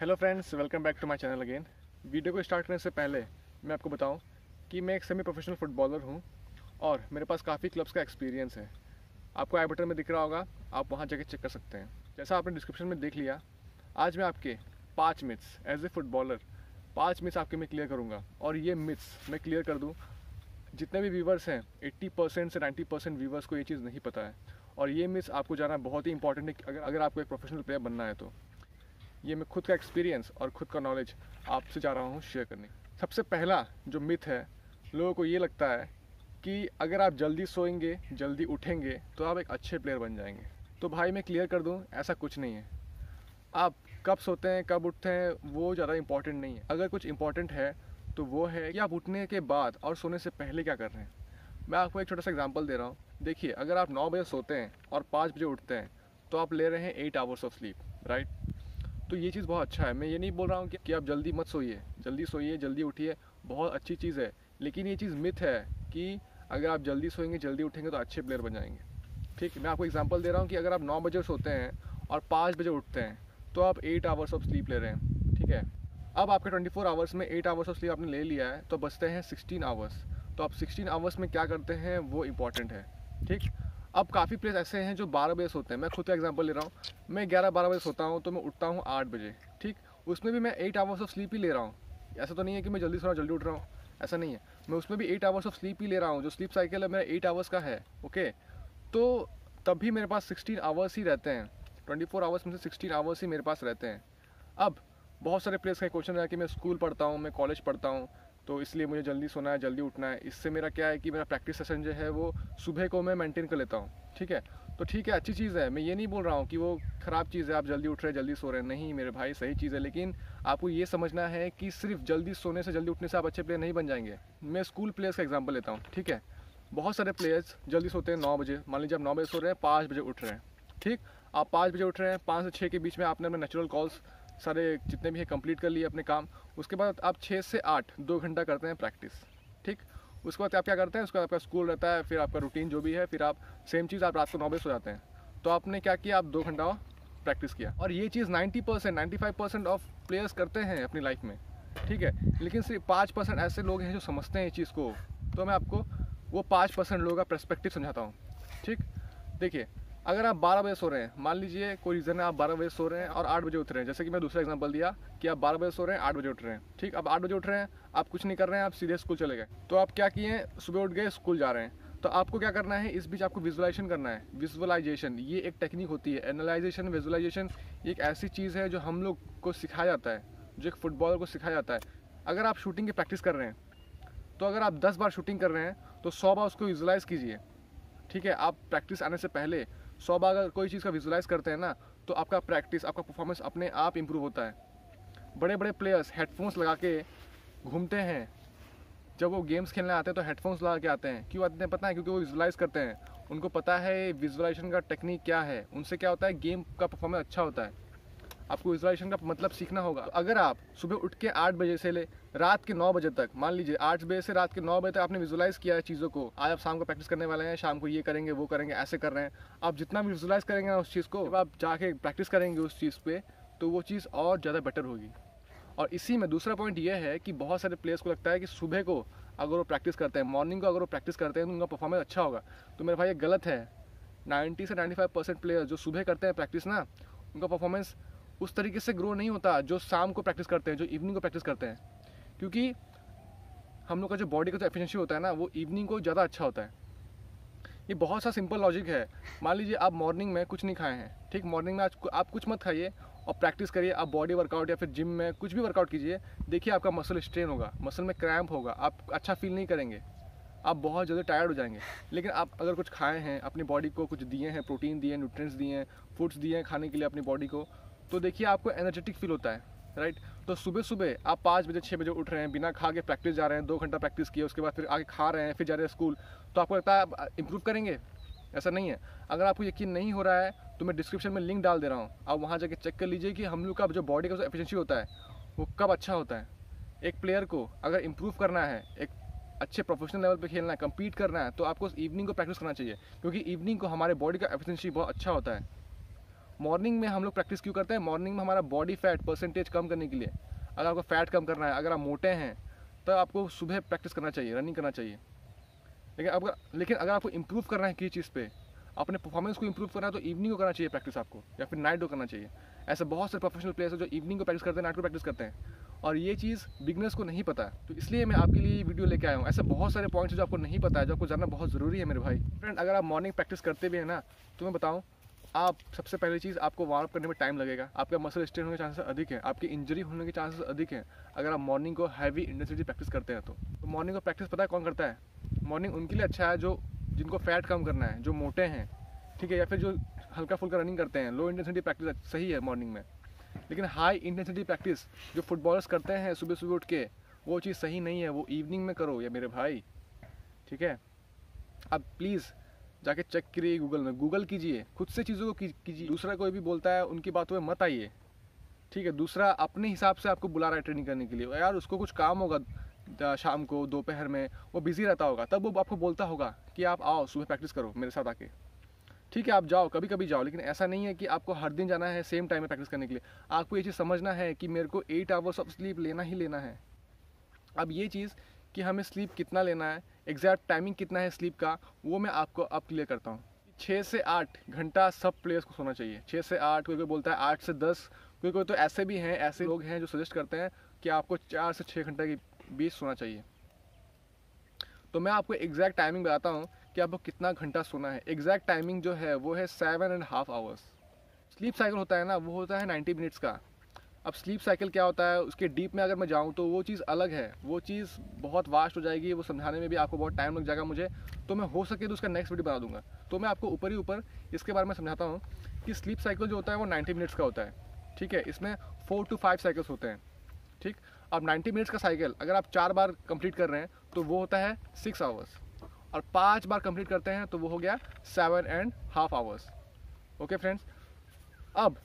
Hello friends, welcome back to my channel again. Video को start करने से पहले मैं आपको बताऊं कि मैं एक सेमी प्रोफेशनल फुटबॉलर हूं और मेरे पास काफ़ी क्लब्स का एक्सपीरियंस है। आपको आई बटन में दिख रहा होगा, आप वहां जाके चेक कर सकते हैं। जैसा आपने डिस्क्रिप्शन में देख लिया, आज मैं आपके 5 myths as a footballer 5 myths आपके मैं क्लियर करूँगा और ये मिथ्स मैं क्लियर कर दूँ। जितने भी व्यूवर्स हैं 80% से 90% व्यूवर्स को ये चीज़ नहीं पता है और ये मिथ्स आपको जाना बहुत ही इंपॉर्टेंट है अगर आपको एक प्रोफेशनल प्लेयर बनना है तो। ये मैं खुद का एक्सपीरियंस और खुद का नॉलेज आपसे जा रहा हूँ शेयर करने। सबसे पहला जो मिथ है, लोगों को ये लगता है कि अगर आप जल्दी सोएंगे, जल्दी उठेंगे तो आप एक अच्छे प्लेयर बन जाएंगे। तो भाई मैं क्लियर कर दूँ, ऐसा कुछ नहीं है। आप कब सोते हैं, कब उठते हैं, वो ज़्यादा इंपॉर्टेंट नहीं है। अगर कुछ इंपॉर्टेंट है तो वो है कि आप उठने के बाद और सोने से पहले क्या कर रहे हैं। मैं आपको एक छोटा सा एग्जाम्पल दे रहा हूँ। देखिए, अगर आप 9 बजे सोते हैं और 5 बजे उठते हैं तो आप ले रहे हैं 8 आवर्स ऑफ स्लीप, राइट। तो ये चीज़ बहुत अच्छा है। मैं ये नहीं बोल रहा हूँ कि आप जल्दी मत सोइए, जल्दी सोइए, जल्दी उठिए, बहुत अच्छी चीज़ है। लेकिन ये चीज़ मिथ है कि अगर आप जल्दी सोएंगे, जल्दी उठेंगे तो अच्छे प्लेयर बन जाएंगे। ठीक, मैं आपको एग्जांपल दे रहा हूँ कि अगर आप 9 बजे सोते हैं और 5 बजे उठते हैं तो आप 8 आवर्स ऑफ स्लीप ले रहे हैं, ठीक है। अब आपके 24 आवर्स में 8 आवर्स ऑफ स्लीप आपने ले लिया है तो बचते हैं 16 आवर्स। तो आप 16 आवर्स में क्या करते हैं वो इंपॉर्टेंट है, ठीक। अब काफ़ी प्लेयर्स ऐसे हैं जो 12 बजे सोते हैं। मैं खुद का एग्जांपल ले रहा हूँ। मैं 11-12 बजे सोता हूँ तो मैं उठता हूँ 8 बजे, ठीक। उसमें भी मैं 8 आवर्स ऑफ स्लीप ही ले रहा हूँ। ऐसा तो नहीं है कि मैं जल्दी सो रहा हूँ, जल्दी उठ रहा हूँ, ऐसा नहीं है। मैं उसमें भी 8 आवर्स ऑफ स्लीप ही ले रहा हूँ। जो स्लीप साइकिल है मेरा 8 आवर्स का है, ओके। तो तब भी मेरे पास 16 आवर्स ही रहते हैं। 24 आवर्स में से 16 आवर्स ही मेरे पास रहते हैं। अब बहुत सारे प्लेयर्स का क्वेश्चन है कि मैं स्कूल पढ़ता हूँ, मैं कॉलेज पढ़ता हूँ, तो इसलिए मुझे जल्दी सोना है, जल्दी उठना है। इससे मेरा क्या है कि मेरा प्रैक्टिस सेशन जो है वो सुबह को मैं मेंटेन कर लेता हूँ, ठीक है। तो ठीक है, अच्छी चीज़ है। मैं ये नहीं बोल रहा हूँ कि वो ख़राब चीज़ है, आप जल्दी उठ रहे हैं, जल्दी सो रहे हैं। नहीं मेरे भाई, सही चीज़ है। लेकिन आपको ये समझना है कि सिर्फ जल्दी सोने से, जल्दी उठने से आप अच्छे प्लेयर नहीं बन जाएंगे। मैं स्कूल प्लेयर्स का एग्जाम्पल लेता हूँ, ठीक है। बहुत सारे प्लेयर्स जल्दी सोते हैं 9 बजे। मान लीजिए आप 9 बजे सो रहे हैं, 5 बजे उठ रहे हैं, ठीक। आप 5 बजे उठ रहे हैं, 5 से 6 के बीच में आपने अपने नेचुरल कॉल्स सारे जितने भी हैं कंप्लीट कर लिए अपने काम। उसके बाद आप 6 से 8 2 घंटा करते हैं प्रैक्टिस, ठीक। उसके बाद आप क्या करते हैं, उसके बाद आपका स्कूल रहता है, फिर आपका रूटीन जो भी है, फिर आप सेम चीज़ आप रात को 9 बजे सो जाते हैं। तो आपने क्या किया, आप 2 घंटा प्रैक्टिस किया। और ये चीज़ 90% 95% ऑफ प्लेयर्स करते हैं अपनी लाइफ में, ठीक है। लेकिन सिर्फ 5% ऐसे लोग हैं जो समझते हैं इस चीज़ को। तो मैं आपको वो 5% लोगों का पर्सपेक्टिव समझाता हूँ, ठीक। देखिए, अगर आप 12 बजे सो रहे हैं, मान लीजिए कोई रीज़न है आप 12 बजे सो रहे हैं और 8 बजे उठ रहे हैं। जैसे कि मैं दूसरा एग्जांपल दिया कि आप 12 बजे सो रहे हैं, 8 बजे उठ रहे हैं, ठीक। अब 8 बजे उठ रहे हैं, आप कुछ नहीं कर रहे हैं, आप सीधे स्कूल चले गए। तो आप क्या किए, सुबह उठ गए, स्कूल जा रहे हैं। तो आपको क्या करना है, इस बीच आपको विजुअलाइजेशन करना है। विजुअलाइजेशन ये एक टेक्निक होती है। एनालाइजेशन, विजुअलाइजेशन एक ऐसी चीज़ है जो हम लोग को सिखाया जाता है, जो एक फुटबॉलर को सिखाया जाता है। अगर आप शूटिंग की प्रैक्टिस कर रहे हैं तो अगर आप 10 बार शूटिंग कर रहे हैं तो 100 बार उसको विजुअलाइज कीजिए, ठीक है। आप प्रैक्टिस आने से पहले 100 बार अगर कोई चीज़ का विजुअलाइज करते हैं ना, तो आपका प्रैक्टिस, आपका परफॉर्मेंस अपने आप इंप्रूव होता है। बड़े बड़े प्लेयर्स हेडफोन्स लगा के घूमते हैं। जब वो गेम्स खेलने आते हैं तो हेडफोन्स लगा के आते हैं। क्यों आते हैं पता है? क्योंकि वो विजुअलाइज करते हैं। उनको पता है विजुअलाइजेशन का टेक्निक क्या है। उनसे क्या होता है, गेम का परफॉर्मेंस अच्छा होता है। आपको विजुअलाइजेशन का मतलब सीखना होगा। अगर आप सुबह उठ के 8 बजे से ले रात के 9 बजे तक, मान लीजिए 8 बजे से रात के 9 बजे तक आपने विजुअलाइज किया है चीज़ों को, आज आप शाम को प्रैक्टिस करने वाले हैं, शाम को ये करेंगे, वो करेंगे, ऐसे कर रहे हैं। आप जितना भी विजुअलाइज करेंगे ना उस चीज़ को, जब आप जाके प्रैक्टिस करेंगे उस चीज़ पे, तो वो चीज़ और ज़्यादा बेटर होगी। और इसी में दूसरा पॉइंट ये है कि बहुत सारे प्लेयर्स को लगता है कि सुबह को अगर वो प्रैक्टिस करते हैं, मॉर्निंग को अगर वो प्रैक्टिस करते हैं तो उनका परफॉर्मेंस अच्छा होगा। तो मेरे भाई ये गलत है। 90 से 95% प्लेयर्स जो सुबह करते हैं प्रैक्टिस ना, उनका परफॉर्मेंस उस तरीके से ग्रो नहीं होता जो शाम को प्रैक्टिस करते हैं, जो इवनिंग को प्रैक्टिस करते हैं। क्योंकि हम लोग का जो बॉडी का जो एफिशिएंसी होता है ना, वो इवनिंग को ज़्यादा अच्छा होता है। ये बहुत सा सिंपल लॉजिक है। मान लीजिए आप मॉर्निंग में कुछ नहीं खाए हैं, ठीक। मॉर्निंग में आज आप कुछ मत खाइए और प्रैक्टिस करिए। आप बॉडी वर्कआउट या फिर जिम में कुछ भी वर्कआउट कीजिए। देखिए आपका मसल स्ट्रेन होगा, मसल में क्रैम्प होगा, आप अच्छा फील नहीं करेंगे, आप बहुत जल्दी टायर्ड हो जाएंगे। लेकिन आप अगर कुछ खाए हैं, अपनी बॉडी को कुछ दिए हैं, प्रोटीन दिए हैं, न्यूट्रिएंट्स दिए हैं, फूड्स दिए हैं खाने के लिए अपनी बॉडी को, तो देखिए आपको एनर्जेटिक फील होता है, राइट। तो सुबह सुबह आप 5 बजे 6 बजे उठ रहे हैं, बिना खा के प्रैक्टिस जा रहे हैं, 2 घंटा प्रैक्टिस किए, उसके बाद फिर आगे खा रहे हैं, फिर जा रहे हैं स्कूल, तो आपको लगता है आप इंप्रूव करेंगे? ऐसा नहीं है। अगर आपको यकीन नहीं हो रहा है तो मैं डिस्क्रिप्शन में लिंक डाल दे रहा हूँ, आप वहाँ जाके चेक कर लीजिए कि हम लोग का जो बॉडी का जो एफिशिएंसी होता है वो कब अच्छा होता है। एक प्लेयर को अगर इम्प्रूव करना है, एक अच्छे प्रोफेशनल लेवल पे खेलना है, कम्पीट करना है, तो आपको इवनिंग को प्रैक्टिस करना चाहिए। क्योंकि इवनिंग को हमारे बॉडी का एफिशिएंसी बहुत अच्छा होता है। मॉर्निंग में हम लोग प्रैक्टिस क्यों करते हैं? मॉर्निंग में हमारा बॉडी फैट परसेंटेज कम करने के लिए। अगर आपको फैट कम करना है, अगर आप मोटे हैं, तो आपको सुबह प्रैक्टिस करना चाहिए, रनिंग करना चाहिए। लेकिन अगर आपको इम्प्रूव करना है किसी चीज़ पे, अपने परफॉर्मेंस को इम्प्रूव करना है, तो इवनिंग को करना चाहिए प्रैक्टिस आपको, या फिर नाइट को करना चाहिए। ऐसे बहुत से प्रोफेशनल प्लेयर्स हैं जो इवनिंग को प्रैक्टिस करते हैं, नाइट को प्रैक्टिस करते हैं, और ये चीज़ बिगनर्स को नहीं पता है। तो इसलिए मैं आपके लिए वीडियो लेके आया हूँ। ऐसे बहुत सारे पॉइंट्स जो आपको नहीं पता है, जो आपको जानना बहुत ज़रूरी है मेरे भाई। फ्रेंड, अगर आप मॉर्निंग प्रैक्टिस करते भी हैं ना, तो मैं बताऊँ, आप सबसे पहली चीज़, आपको वार्म अप करने में टाइम लगेगा, आपका मसल स्ट्रेन होने के चांसेस अधिक है, आपकी इंजरी होने के चांसेस अधिक है अगर आप मॉर्निंग को हैवी इंटेंसिटी प्रैक्टिस करते हैं। तो मॉर्निंग को प्रैक्टिस पता है कौन करता है? मॉर्निंग उनके लिए अच्छा है जो जिनको फैट कम करना है, जो मोटे हैं, ठीक है, या फिर जो हल्का फुल्का रनिंग करते हैं। लो इंटेंसिटी प्रैक्टिस सही है मॉर्निंग में, लेकिन हाई इंटेंसिटी प्रैक्टिस जो फुटबॉलर्स करते हैं सुबह सुबह उठ के, वो चीज़ सही नहीं है। वो इवनिंग में करो या मेरे भाई, ठीक है। अब प्लीज़ जाके चेक करिए गूगल में, गूगल कीजिए, खुद से चीज़ों को कीजिए। दूसरा कोई भी बोलता है उनकी बातों में मत आइए, ठीक है। दूसरा अपने हिसाब से आपको बुला रहा है ट्रेनिंग करने के लिए, यार उसको कुछ काम होगा शाम को, दोपहर में वो बिजी रहता होगा, तब वो आपको बोलता होगा कि आप आओ सुबह प्रैक्टिस करो मेरे साथ आके, ठीक है। आप जाओ, कभी कभी जाओ, लेकिन ऐसा नहीं है कि आपको हर दिन जाना है सेम टाइम में प्रैक्टिस करने के लिए। आपको ये चीज़ समझना है कि मेरे को 8 आवर्स ऑफ स्लीप लेना ही लेना है। अब ये चीज़ कि हमें स्लीप कितना लेना है, एग्जैक्ट टाइमिंग कितना है स्लीप का, वो मैं आपको अब क्लियर करता हूँ। 6 से 8 घंटा सब प्लेयर्स को सोना चाहिए। 6 से 8, कोई कोई बोलता है 8 से 10, कोई कोई तो ऐसे भी हैं, ऐसे लोग हैं जो सजेस्ट करते हैं कि आपको 4 से 6 घंटे के बीच सोना चाहिए। तो मैं आपको एग्जैक्ट टाइमिंग बताता हूँ कि आपको कितना घंटा सोना है। एग्जैक्ट टाइमिंग जो है वो है 7.5 आवर्स। स्लीप साइकिल होता है ना, वो होता है 90 मिनट्स का। अब स्लीप साइकिल क्या होता है, उसके डीप में अगर मैं जाऊँ तो वो चीज़ अलग है, वो चीज़ बहुत वास्ट हो जाएगी, वो समझाने में भी आपको बहुत टाइम लग जाएगा मुझे। तो मैं हो सके तो उसका नेक्स्ट वीडियो बना दूंगा। तो मैं आपको ऊपर ही ऊपर इसके बारे में समझाता हूँ कि स्लीप साइकिल जो होता है वो 90 मिनट्स का होता है, ठीक है। इसमें 4 to 5 साइकिल्स होते हैं, ठीक। अब 90 मिनट्स का साइकिल अगर आप 4 बार कंप्लीट कर रहे हैं तो वो होता है 6 आवर्स, और 5 बार कंप्लीट करते हैं तो वो हो गया 7.5 आवर्स। ओके फ्रेंड्स, अब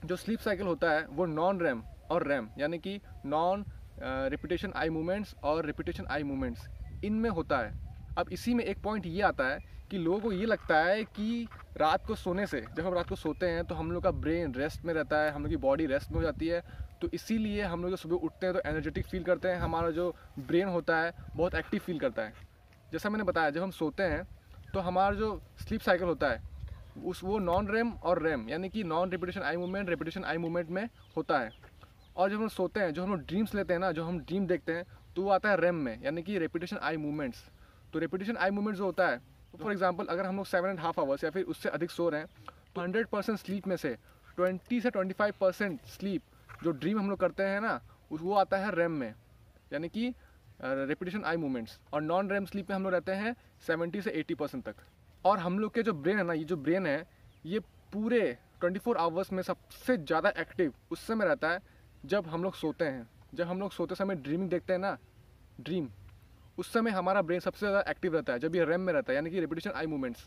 जो स्लीप साइकिल होता है वो नॉन रैम और रैम, यानी कि नॉन रिपीटेशन आई मूवमेंट्स और रिपीटेशन आई मूवमेंट्स, इनमें होता है। अब इसी में एक पॉइंट ये आता है कि लोगों को ये लगता है कि रात को सोने से, जब हम रात को सोते हैं तो हम लोग का ब्रेन रेस्ट में रहता है, हम लोग की बॉडी रेस्ट में हो जाती है, तो इसीलिए हम लोग जब सुबह उठते हैं तो एनर्जेटिक फील करते हैं, हमारा जो ब्रेन होता है बहुत एक्टिव फील करता है। जैसा मैंने बताया, जब हम सोते हैं तो हमारा जो स्लीप साइकिल होता है वो नॉन रैम और रैम, यानी कि non repetition eye movement, repetition eye movement में होता है। और जब हम सोते हैं, जो हम ड्रीम्स लेते हैं ना, जो हम ड्रीम देखते हैं, तो वो आता है रैम में, यानी कि रिपीटेशन आई मूवमेंट्स। तो रिपीटेशन आई मूवमेंट जो होता है, तो फॉर एग्जांपल अगर हम लोग 7.5 आवर्स या फिर उससे अधिक सो रहे हैं, तो 100% स्लीप में से 20 से 25% स्लीप जो ड्रीम हम लोग करते हैं ना, वो आता है रैम में, यानी कि रिपीटेशन आई मूवमेंट्स। और नॉन रैम स्लीप में हम लोग रहते हैं 70 से 80% तक। और हम लोग के जो ब्रेन है ना, ये जो ब्रेन है ये पूरे 24 आवर्स में सबसे ज़्यादा एक्टिव उस समय रहता है जब हम लोग सोते हैं। जब हम लोग सोते समय ड्रीमिंग देखते हैं ना, ड्रीम, उस समय हमारा ब्रेन सबसे ज़्यादा एक्टिव रहता है, जब ये रैम में रहता है, यानी कि रिपीटेशन आई मूवमेंट्स।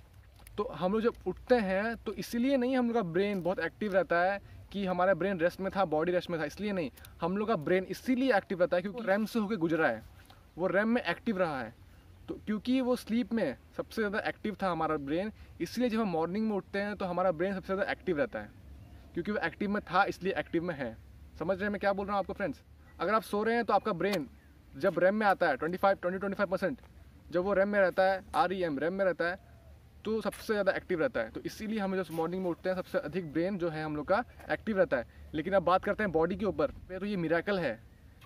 तो हम लोग जब उठते हैं तो इसलिए नहीं हम लोग का ब्रेन बहुत एक्टिव रहता है कि हमारा ब्रेन रेस्ट में था, बॉडी रेस्ट में था, इसलिए नहीं। हम लोग का ब्रेन इसीलिए एक्टिव रहता है क्योंकि रैम से होकर गुजरा है, वो रैम में एक्टिव रहा है। तो क्योंकि वो स्लीप में सबसे ज़्यादा एक्टिव था हमारा ब्रेन, इसलिए जब हम मॉर्निंग में उठते हैं तो हमारा ब्रेन सबसे ज़्यादा एक्टिव रहता है, क्योंकि वो एक्टिव में था इसलिए एक्टिव में है। समझ रहे हैं मैं क्या बोल रहा हूँ आपको फ्रेंड्स? अगर आप सो रहे हैं तो आपका ब्रेन जब रैम में आता है 20-25%, जब वो रैम में रहता है, REM रैम में रहता है, तो सबसे ज़्यादा एक्टिव रहता है। तो इसीलिए हम जब मॉर्निंग में उठते हैं सबसे अधिक ब्रेन जो है हम लोग का एक्टिव रहता है। लेकिन अब बात करते हैं बॉडी के ऊपर, तो ये मिरेकल है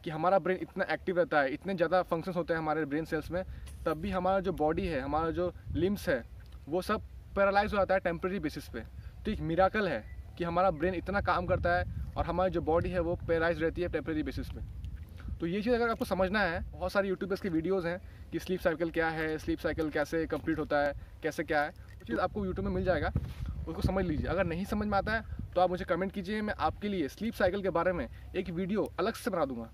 कि हमारा ब्रेन इतना एक्टिव रहता है, इतने ज़्यादा फंक्शंस होते हैं हमारे ब्रेन सेल्स में, तब भी हमारा जो बॉडी है, हमारा जो लिम्स है, वो सब पैरालाइज हो जाता है टेम्प्रेरी बेसिस पे। तो एक मिरेकल है कि हमारा ब्रेन इतना काम करता है और हमारी जो बॉडी है वो पैरालाइज रहती है टेम्प्रेरी बेसिस पे। तो ये चीज़ अगर आपको समझना है, बहुत सारे यूट्यूबर्स की वीडियोज़ हैं कि स्लीप साइकिल क्या है, स्लीप साइकिल कैसे कंप्लीट होता है, कैसे क्या है, वो चीज़ आपको यूट्यूब में मिल जाएगा, उसको समझ लीजिए। अगर नहीं समझ में आता है तो आप मुझे कमेंट कीजिए, मैं आपके लिए स्लीप साइकिल के बारे में एक वीडियो अलग से बना दूंगा।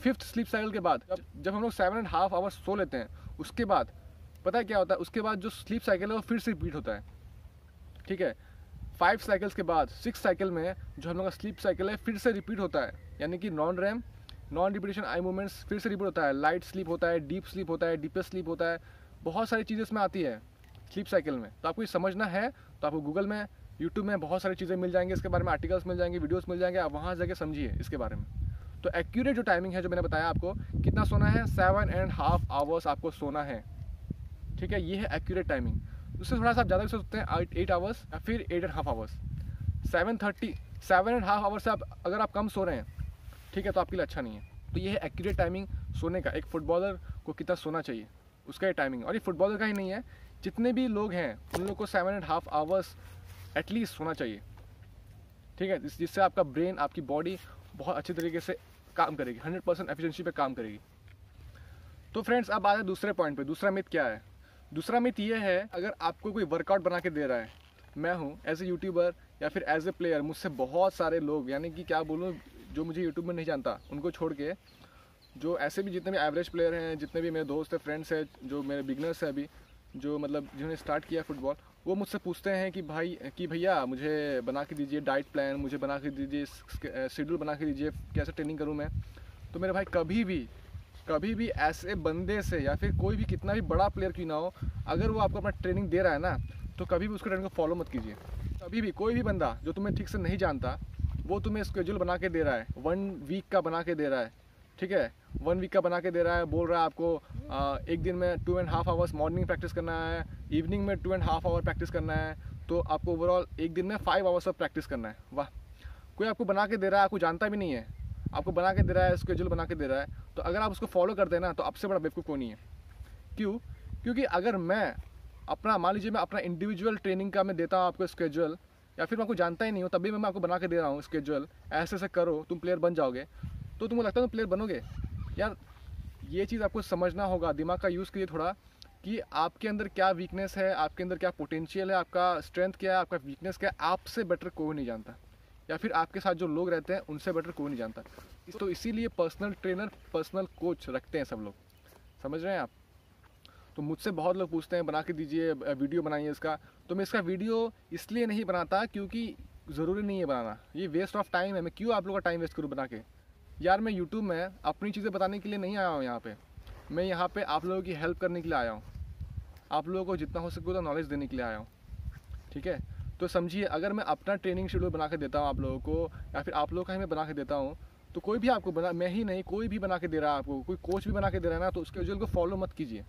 5th स्लीप साइकिल के बाद जब हम लोग 7.5 आवर्स सो लेते हैं, उसके बाद पता है क्या होता है, उसके बाद जो स्लीप साइकिल है वो फिर से रिपीट होता है, ठीक है। 5 साइकिल्स के बाद 6 साइकिल में जो हम लोग का स्लीप साइकिल है फिर से रिपीट होता है, यानी कि non RAM, non repetition eye movements फिर से रिपीट होता है। लाइट स्लीप होता है, डीप स्लीप होता है, डीपेस्ट स्लीप होता है, बहुत सारी चीज़ें इसमें आती है स्लीप साइकिल में। तो आपको ये समझना है तो आपको गूगल में यूट्यूब में बहुत सारी चीज़ें मिल जाएंगी, इसके बारे में आर्टिकल्स मिल जाएंगे, वीडियोस मिल जाएंगे, आप वहाँ जाके समझिए इसके बारे में। तो एक्यूरेट जो टाइमिंग है जो मैंने बताया आपको कितना सोना है, 7.5 आवर्स आपको सोना है, ठीक है, ये है एक्यूरेट टाइमिंग। उससे थोड़ा सा आप ज़्यादा भी सो सकते हैं, 8 आवर्स या फिर 8.5 आवर्स। 7.5 आवर्स से आप अगर आप कम सो रहे हैं, ठीक है, तो आपके लिए अच्छा नहीं है। तो ये है एक्यूरेट टाइमिंग सोने का, एक फुटबॉलर को कितना सोना चाहिए उसका ये टाइमिंग। और ये फुटबॉलर का ही नहीं है, जितने भी लोग हैं उन लोग को 7.5 आवर्स एटलीस्ट सोना चाहिए, ठीक है, जिससे आपका ब्रेन, आपकी बॉडी बहुत अच्छी तरीके से काम करेगी, 100% एफिशिएंसी पे काम करेगी। तो फ्रेंड्स, अब आ जाए दूसरे पॉइंट पे। दूसरा मिथ क्या है? दूसरा मिथ ये है, अगर आपको कोई वर्कआउट बना के दे रहा है, मैं हूँ एज ए यूट्यूबर या फिर एज ए प्लेयर, मुझसे बहुत सारे लोग, यानी कि क्या बोलूँ, जो मुझे यूट्यूब में नहीं जानता उनको छोड़ के, जो ऐसे भी जितने भी एवरेज प्लेयर हैं, जितने भी मेरे दोस्त हैं, फ्रेंड्स हैं, जो मेरे बिगनर्स हैं अभी, जो मतलब जिन्होंने स्टार्ट किया फुटबॉल, वो मुझसे पूछते हैं कि भैया मुझे बना के दीजिए डाइट प्लान, मुझे बना के दीजिए शेड्यूल बना के दीजिए, कैसे ट्रेनिंग करूँ मैं। तो मेरे भाई, कभी भी ऐसे बंदे से, या फिर कोई भी कितना भी बड़ा प्लेयर क्यों ना हो, अगर वो आपको अपना ट्रेनिंग दे रहा है ना, तो कभी भी उसका ट्रेनिंग को फॉलो मत कीजिए। कभी भी कोई भी बंदा जो तुम्हें ठीक से नहीं जानता, वो तुम्हें स्केड्यूल बना के दे रहा है, 1 वीक का बना के दे रहा है, ठीक है, 1 वीक का बना के दे रहा है, बोल रहा है आपको एक दिन में 2.5 आवर्स मॉर्निंग प्रैक्टिस करना है, इवनिंग में 2.5 आवर प्रैक्टिस करना है, तो आपको ओवरऑल एक दिन में 5 आवर्स ऑफ प्रैक्टिस करना है। वाह, कोई आपको बना के दे रहा है, आपको जानता भी नहीं है, आपको बना के दे रहा है, स्केड्यूल बना के दे रहा है, तो अगर आप उसको फॉलो करते हैं ना, तो आपसे बड़ा बेवकूफ़ कोई नहीं है। क्यों? क्योंकि अगर मैं अपना, मान लीजिए मैं अपना इंडिविजुअल ट्रेनिंग का मैं देता हूँ आपको स्केड्यूल, या फिर मैं आपको जानता ही नहीं हूँ, तभी मैं आपको बना के दे रहा हूँ स्केड्यूल, ऐसे ऐसे करो तुम प्लेयर बन जाओगे, तो तुमको लगता है तुम प्लेयर बनोगे? यार, ये चीज़ आपको समझना होगा, दिमाग का यूज़ कीजिए थोड़ा, कि आपके अंदर क्या वीकनेस है, आपके अंदर क्या पोटेंशियल है, आपका स्ट्रेंथ क्या है, आपका वीकनेस क्या है, आपसे बेटर कोई नहीं जानता, या फिर आपके साथ जो लोग रहते हैं उनसे बेटर कोई नहीं जानता। तो इसीलिए पर्सनल ट्रेनर, पर्सनल कोच रखते हैं सब लोग, समझ रहे हैं आप? तो मुझसे बहुत लोग पूछते हैं बना के दीजिए, वीडियो बनाइए इसका, तो मैं इसका वीडियो इसलिए नहीं बनाता क्योंकि ज़रूरी नहीं है बनाना, ये वेस्ट ऑफ टाइम है। मैं क्यों आप लोगों का टाइम वेस्ट करूँ बना के? यार, मैं यूट्यूब में अपनी चीज़ें बताने के लिए नहीं आया हूँ यहाँ पे, मैं यहाँ पे आप लोगों की हेल्प करने के लिए आया हूँ, आप लोगों को जितना हो सके उतना नॉलेज देने के लिए आया हूँ, ठीक है? तो समझिए, अगर मैं अपना ट्रेनिंग शेड्यूल बना के देता हूँ आप लोगों को, या फिर आप लोगों का ही मैं बना के देता हूँ, तो कोई भी आपको मैं ही नहीं, कोई भी बना के दे रहा है आपको, कोई कोच भी बना के दे रहा है ना, तो उसके शेड्यूल को फॉलो मत कीजिए।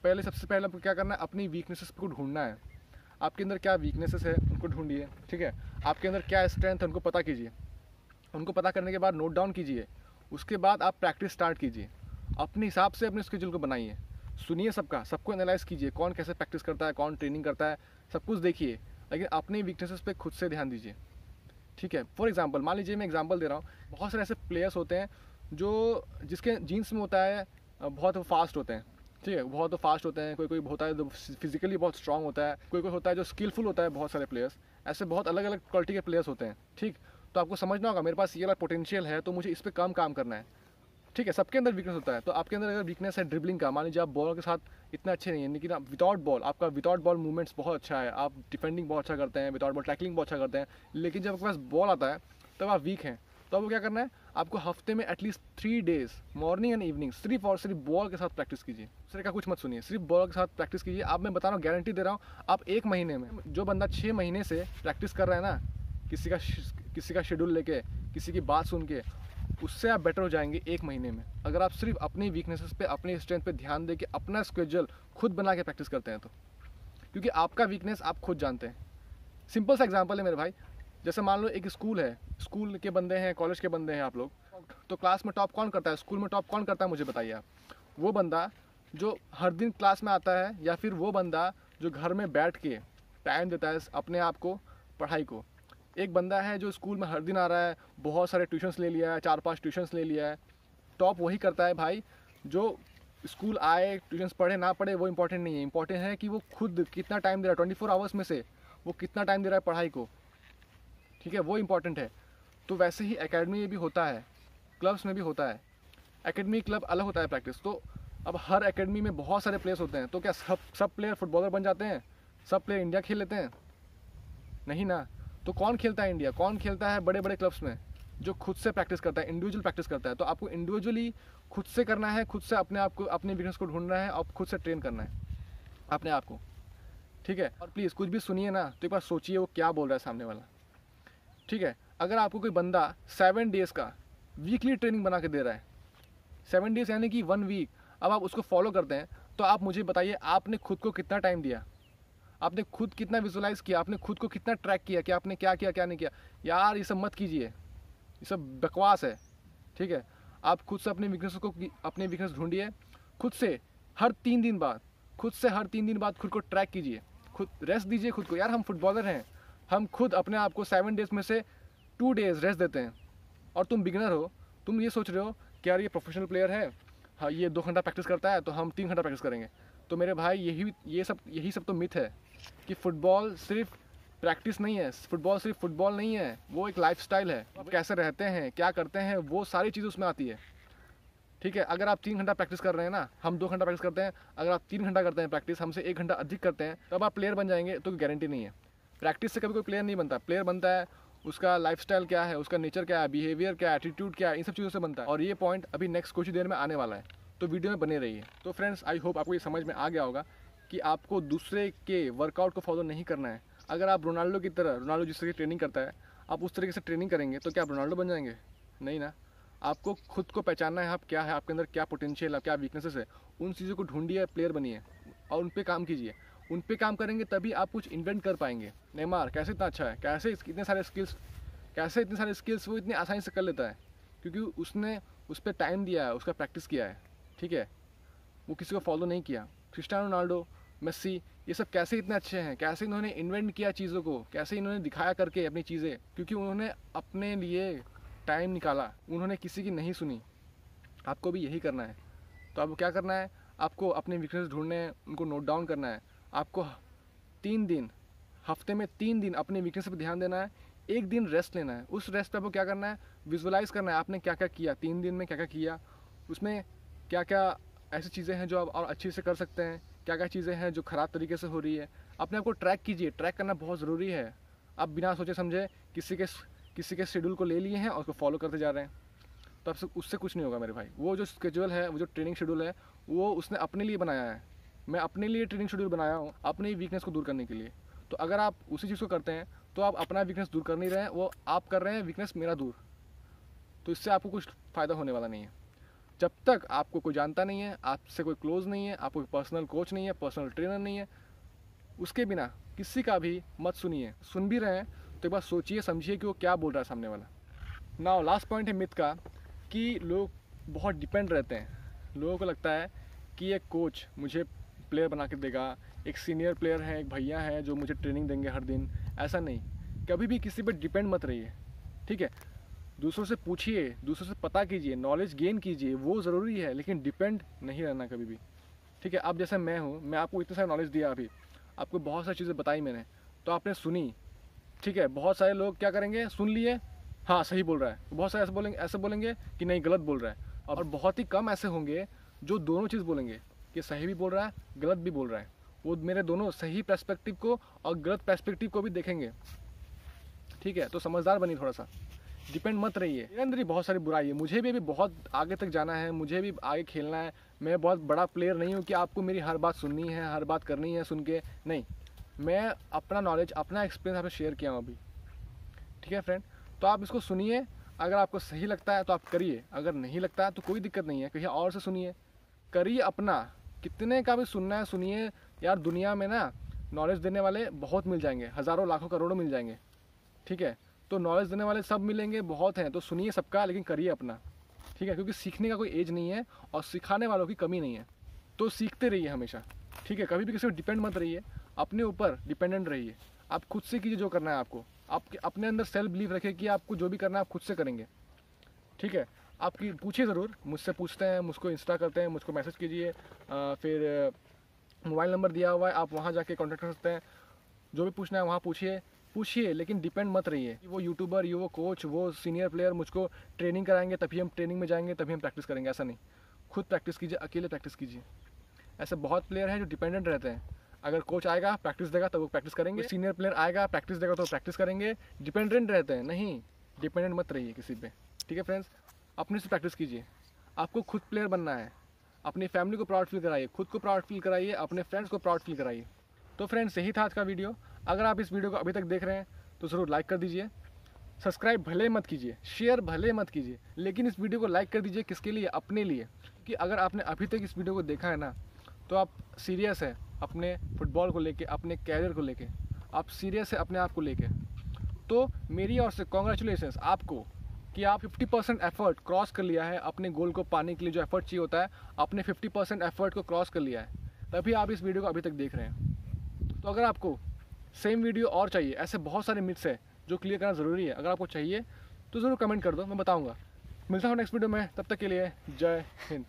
सबसे पहले आपको क्या करना है, अपनी वीकनेसेस को ढूंढना है। आपके अंदर क्या वीकनेसेस है उनको ढूंढिए, ठीक है, आपके अंदर क्या स्ट्रेंथ है उनको पता कीजिए, उनको पता करने के बाद नोट डाउन कीजिए, उसके बाद आप प्रैक्टिस स्टार्ट कीजिए, अपने हिसाब से अपने स्केड्यूल को बनाइए, सुनिए सबको एनालाइज कीजिए, कौन कैसे प्रैक्टिस करता है, कौन ट्रेनिंग करता है, सब कुछ देखिए, लेकिन अपने वीकनेसेस पे खुद से ध्यान दीजिए, ठीक है? फॉर एग्जांपल, मान लीजिए मैं एग्जांपल दे रहा हूँ, बहुत सारे ऐसे प्लेयर्स होते हैं जो जिसके जीन्स में होता है बहुत फास्ट होते हैं, ठीक है, बहुत फास्ट होते हैं, कोई होता है जो फिजिकली बहुत स्ट्रांग होता है, कोई होता है जो स्किलफुल होता है, बहुत सारे प्लेयर्स, ऐसे बहुत अलग अलग क्वालिटी के प्लेयर्स होते हैं, ठीक? तो आपको समझना होगा, मेरे पास ये वाला पोटेंशियल है, तो मुझे इस पर काम करना है, ठीक है? सबके अंदर वीकनेस होता है, तो आपके अंदर अगर वीकनेस है ड्रिबलिंग का, मान लीजिए आप बॉल के साथ इतना अच्छे नहीं है, लेकिन आप विदाउट बॉल, आपका विदाउट बॉल मूवमेंट्स बहुत अच्छा है, आप डिफेंडिंग बहुत अच्छा करते हैं, विदाउट बॉल टैकलिंग बहुत अच्छा करते हैं, लेकिन जब आपके पास बॉल आता है तब आप वीक हैं, तो आपको क्या करना है, आपको हफ्ते में at least 3 days morning and evening सिर्फ और सिर्फ बॉल के साथ प्रैक्टिस कीजिए, दूसरे का कुछ मत सुनिए, सिर्फ बॉल के साथ प्रैक्टिस कीजिए। आप, मैं बता रहा हूँ, गारंटी दे रहा हूँ, आप 1 महीने में, जो बंदा 6 महीने से प्रैक्टिस कर रहा है ना, किसी का शेड्यूल लेके, किसी की बात सुन के, उससे आप बेटर हो जाएंगे 1 महीने में, अगर आप सिर्फ अपनी वीकनेसेस पे, अपनी स्ट्रेंथ पे ध्यान दे के अपना स्केड्यूल खुद बना के प्रैक्टिस करते हैं तो, क्योंकि आपका वीकनेस आप खुद जानते हैं। सिंपल सा एग्जांपल है मेरे भाई, जैसे मान लो एक स्कूल है, स्कूल के बंदे हैं, कॉलेज के बंदे हैं आप लोग, तो क्लास में टॉप कौन करता है, स्कूल में टॉप कौन करता है, मुझे बताइए आप? वो बंदा जो हर दिन क्लास में आता है, या फिर वो बंदा जो घर में बैठ के टाइम देता है अपने आप को, पढ़ाई को? एक बंदा है जो स्कूल में हर दिन आ रहा है, बहुत सारे ट्यूशन्स ले लिया है, 4-5 ट्यूशन्स ले लिया है, टॉप वही करता है भाई जो स्कूल आए, ट्यूशन्स पढ़े ना पढ़े वो इंपॉर्टेंट नहीं है, इंपॉर्टेंट है कि वो खुद कितना टाइम दे रहा है, 24 आवर्स में से वो कितना टाइम दे रहा है पढ़ाई को, ठीक है, वो इंपॉर्टेंट है। तो वैसे ही एकेडमी में भी होता है, क्लब्स में भी होता है, एकेडमी क्लब अलग होता है प्रैक्टिस। तो अब हर एकेडमी में बहुत सारे प्लेयर्स होते हैं, तो क्या सब प्लेयर फुटबॉलर बन जाते हैं, सब प्लेयर इंडिया खेल लेते हैं? नहीं ना। तो कौन खेलता है इंडिया, कौन खेलता है बड़े बड़े क्लब्स में? जो खुद से प्रैक्टिस करता है, इंडिविजुअल प्रैक्टिस करता है। तो आपको इंडिविजुअली खुद से करना है, खुद से अपने आप को, अपने वीकनेस को ढूंढना है और खुद से ट्रेन करना है अपने आप को, ठीक है। और प्लीज़ कुछ भी सुनिए ना तो एक बार सोचिए वो क्या बोल रहा है सामने वाला, ठीक है। अगर आपको कोई बंदा 7 डेज़ का वीकली ट्रेनिंग बना के दे रहा है, 7 डेज़ यानी कि 1 वीक, अब आप उसको फॉलो करते हैं, तो आप मुझे बताइए आपने खुद को कितना टाइम दिया, आपने खुद कितना विजुलाइज किया, आपने खुद को कितना ट्रैक किया कि आपने क्या किया क्या नहीं किया। यार ये सब मत कीजिए, ये सब बकवास है, ठीक है। आप खुद से अपने वीकनेस ढूंढिए, खुद से हर 3 दिन बाद, खुद को ट्रैक कीजिए, खुद रेस्ट दीजिए खुद को। यार हम फुटबॉलर हैं, हम खुद अपने आप को 7 डेज़ में से 2 डेज़ रेस्ट देते हैं, और तुम बिगिनर हो, तुम ये सोच रहे हो कि यार ये प्रोफेशनल प्लेयर है, हाँ ये 2 घंटा प्रैक्टिस करता है तो हम 3 घंटा प्रैक्टिस करेंगे। तो मेरे भाई यही सब तो मिथ है कि फ़ुटबॉल सिर्फ प्रैक्टिस नहीं है, फुटबॉल सिर्फ फुटबॉल नहीं है, वो एक लाइफस्टाइल है। आप कैसे रहते हैं, क्या करते हैं, वो सारी चीज़ उसमें आती है, ठीक है। अगर आप 3 घंटा प्रैक्टिस कर रहे हैं ना, हम 2 घंटा प्रैक्टिस करते हैं, अगर आप 3 घंटा करते हैं प्रैक्टिस, हमसे 1 घंटा अधिक करते हैं, तब आप प्लेयर बन जाएंगे, तो गारंटी नहीं है। प्रैक्टिस से कभी कोई प्लेयर नहीं बनता। प्लेयर बनता है उसका लाइफस्टाइल क्या है, उसका नेचर क्या है, बिहेवियर क्या है, एटीट्यूड क्या है, इन सब चीज़ों से बनता है। और ये पॉइंट अभी नेक्स्ट कुछ देर में आने वाला है, तो वीडियो में बने रहिए। तो फ्रेंड्स, आई होप आपको ये समझ में आ गया होगा कि आपको दूसरे के वर्कआउट को फॉलो नहीं करना है। अगर आप रोनाल्डो की तरह, रोनाल्डो जिस तरह की ट्रेनिंग करता है, आप उस तरीके से ट्रेनिंग करेंगे तो क्या आप रोनाल्डो बन जाएंगे? नहीं ना। आपको खुद को पहचानना है, आप क्या है, आपके अंदर क्या पोटेंशियल है, क्या वीकनेसेस है, उन चीज़ों को ढूंढिए, प्लेयर बनिए और उन पे काम कीजिए। उन पे काम करेंगे तभी आप कुछ इन्वेंट कर पाएंगे। नेमार कैसे इतना अच्छा है, कैसे इतने सारे स्किल्स वो इतनी आसानी से कर लेता है, क्योंकि उसने उस पर टाइम दिया है, उसका प्रैक्टिस किया है, ठीक है। वो किसी को फॉलो नहीं किया। क्रिस्टियानो रोनाल्डो, मेस्सी, ये सब कैसे इतने अच्छे हैं, कैसे इन्होंने इन्वेंट किया चीज़ों को, कैसे इन्होंने दिखाया करके अपनी चीज़ें, क्योंकि उन्होंने अपने लिए टाइम निकाला, उन्होंने किसी की नहीं सुनी। आपको भी यही करना है। तो आपको क्या करना है, आपको अपने वीकनेस ढूंढने हैं, उनको नोट डाउन करना है। आपको 3 दिन, हफ्ते में 3 दिन अपने वीकनेस पर ध्यान देना है, 1 दिन रेस्ट लेना है। उस रेस्ट पे आपको क्या करना है, विजुलाइज करना है आपने क्या क्या किया, 3 दिन में क्या क्या किया, उसमें क्या क्या ऐसी चीज़ें हैं जो आप और अच्छे से कर सकते हैं, क्या क्या चीज़ें हैं जो ख़राब तरीके से हो रही है। अपने आप को ट्रैक कीजिए, ट्रैक करना बहुत ज़रूरी है। आप बिना सोचे समझे किसी के शेड्यूल को ले लिए हैं और उसको फॉलो करते जा रहे हैं, तो आपसे उससे कुछ नहीं होगा मेरे भाई। वो जो स्केड्यूल है, वो जो ट्रेनिंग शेड्यूल है, वो उसने अपने लिए बनाया है। मैं अपने लिए ट्रेनिंग शेड्यूल बनाया हूँ, अपनी वीकनेस को दूर करने के लिए। तो अगर आप उसी चीज़ को करते हैं तो आप अपना वीकनेस दूर कर नहीं रहे हैं, वो आप कर रहे हैं वीकनेस मेरा दूर। तो इससे आपको कुछ फ़ायदा होने वाला नहीं है। जब तक आपको कोई जानता नहीं है, आपसे कोई क्लोज नहीं है, आपको पर्सनल कोच नहीं है, पर्सनल ट्रेनर नहीं है, उसके बिना किसी का भी मत सुनिए। सुन भी रहे हैं तो एक बार सोचिए समझिए कि वो क्या बोल रहा है सामने वाला। नाउ लास्ट पॉइंट है मिथ का, कि लोग बहुत डिपेंड रहते हैं। लोगों को लगता है कि एक कोच मुझे प्लेयर बना के देगा, एक सीनियर प्लेयर है, एक भैया है जो मुझे ट्रेनिंग देंगे हर दिन। ऐसा नहीं, कभी भी किसी पर डिपेंड मत रहिए, ठीक है। दूसरों से पूछिए, दूसरों से पता कीजिए, नॉलेज गेन कीजिए, वो ज़रूरी है, लेकिन डिपेंड नहीं रहना कभी भी, ठीक है। अब जैसे मैं हूँ, मैं आपको इतने सारे नॉलेज दिया, अभी आपको बहुत सारी चीज़ें बताई मैंने, तो आपने सुनी, ठीक है। बहुत सारे लोग क्या करेंगे, सुन लिए, हाँ सही बोल रहा है, बहुत सारे ऐसे बोलेंगे कि नहीं गलत बोल रहा है, और बहुत ही कम ऐसे होंगे जो दोनों चीज़ बोलेंगे कि सही भी बोल रहा है, गलत भी बोल रहा है। वो मेरे दोनों सही पर्सपेक्टिव को और गलत पर्सपेक्टिव को भी देखेंगे, ठीक है। तो समझदार बनिए, थोड़ा सा डिपेंड मत रहिए। मेरे अंदर ही बहुत सारी बुराई है, मुझे भी अभी बहुत आगे तक जाना है, मुझे भी आगे खेलना है। मैं बहुत बड़ा प्लेयर नहीं हूँ कि आपको मेरी हर बात सुननी है, हर बात करनी है सुन के, नहीं। मैं अपना नॉलेज, अपना एक्सपीरियंस आपसे शेयर किया हूँ अभी, ठीक है फ्रेंड। तो आप इसको सुनिए, अगर आपको सही लगता है तो आप करिए, अगर नहीं लगता है तो कोई दिक्कत नहीं है, कहीं और से सुनिए, करिए अपना। कितने का भी सुनना है सुनिए। यार दुनिया में ना नॉलेज देने वाले बहुत मिल जाएंगे, हज़ारों लाखों करोड़ों मिल जाएंगे, ठीक है। तो नॉलेज देने वाले सब मिलेंगे, बहुत हैं, तो सुनिए सबका, लेकिन करिए अपना, ठीक है। क्योंकि सीखने का कोई एज नहीं है और सिखाने वालों की कमी नहीं है, तो सीखते रहिए हमेशा, ठीक है। कभी भी किसी पर डिपेंड मत रहिए, अपने ऊपर डिपेंडेंट रहिए। आप खुद से कीजिए जो करना है आपको, आपके अपने अंदर सेल्फ बिलीव रखिए कि आपको जो भी करना है आप खुद से करेंगे, ठीक है। आपकी पूछिए ज़रूर, मुझसे पूछते हैं, मुझको इंस्टा करते हैं, मुझको मैसेज कीजिए, फिर मोबाइल नंबर दिया हुआ है, आप वहाँ जाके कॉन्टैक्ट कर सकते हैं। जो भी पूछना है वहाँ पूछिए, लेकिन डिपेंड मत रहिए वो यूट्यूबर, वो कोच, वो सीनियर प्लेयर मुझको ट्रेनिंग कराएंगे तभी हम ट्रेनिंग में जाएंगे, तभी हम प्रैक्टिस करेंगे, ऐसा नहीं। खुद प्रैक्टिस कीजिए, अकेले प्रैक्टिस कीजिए। ऐसे बहुत प्लेयर हैं जो डिपेंडेंट रहते हैं। अगर कोच आएगा प्रैक्टिस देगा तो वो प्रैक्टिस करेंगे, सीनियर प्लेयर आएगा प्रैक्टिस देगा तो प्रैक्टिस करेंगे। डिपेंडेंट रहते हैं, नहीं, डिपेंडेंट मत रहिए किसी पे, ठीक है फ्रेंड्स। अपने से प्रैक्टिस कीजिए। आपको खुद प्लेयर बनना है, अपनी फैमिली को प्राउड फील कराइए, खुद को प्राउड फील कराइए, अपने फ्रेंड्स को प्राउड फील कराइए। तो फ्रेंड्स, यही था आज का वीडियो। अगर आप इस वीडियो को अभी तक देख रहे हैं तो ज़रूर लाइक कर दीजिए, सब्सक्राइब भले मत कीजिए, शेयर भले मत कीजिए, लेकिन इस वीडियो को लाइक कर दीजिए। किसके लिए? अपने लिए। कि अगर आपने अभी तक इस वीडियो को देखा है ना, तो आप सीरियस है अपने फुटबॉल को लेके, अपने कैरियर को लेके, आप सीरियस है अपने आप को लेके। तो मेरी ओर से कॉन्ग्रेचुलेशंस आपको कि आप 50% एफर्ट क्रॉस कर लिया है। अपने गोल को पाने के लिए जो एफर्ट चाहिए होता है, आपने 50% एफर्ट को क्रॉस कर लिया है, तभी आप इस वीडियो को अभी तक देख रहे हैं। तो अगर आपको सेम वीडियो और चाहिए, ऐसे बहुत सारे मिथ्स है जो क्लियर करना ज़रूरी है, अगर आपको चाहिए तो ज़रूर कमेंट कर दो, मैं बताऊँगा। मिलता हूँ नेक्स्ट वीडियो में, तब तक के लिए जय हिंद।